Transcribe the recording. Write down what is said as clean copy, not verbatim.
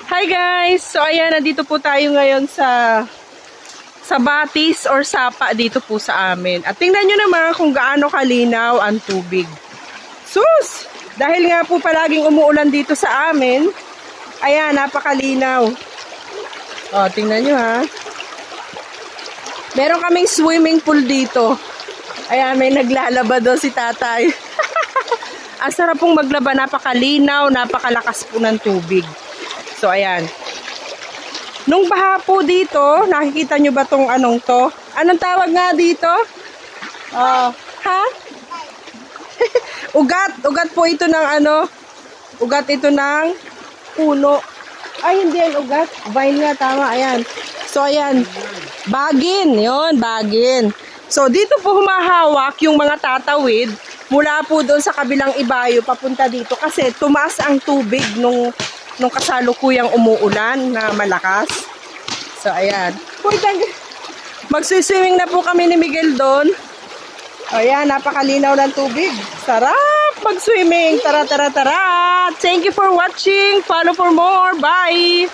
Hi guys! So ayan, nandito po tayo ngayon sa Batis or Sapa dito po sa amin. At tingnan nyo naman kung gaano kalinaw ang tubig. Sus! Dahil nga po palaging umuulan dito sa amin, ayan, napakalinaw. O, tingnan nyo ha. Meron kaming swimming pool dito. Ayan, may naglalaba doon si tatay. Ang sarap pong maglaba, napakalinaw, napakalakas po ng tubig. So, ayan. Nung baha po dito, nakikita nyo ba tong anong to? Anong tawag nga dito? Ha? Ugat. Ugat po ito ng ano? Ugat ito ng puno. Ay, hindi yan ugat. Vine nga, tama. Ayan. So, ayan. Bagin. Yun, bagin. So, dito po humahawak yung mga tatawid mula po doon sa kabilang ibayo papunta dito kasi tumaas ang tubig nung kasalukuyang umuulan na malakas. So, ayan. Magsiswimming na po kami ni Miguel doon. Ayan, napakalinaw ng tubig. Sarap mag-swimming. Tara, tara, tara. Thank you for watching. Follow for more. Bye!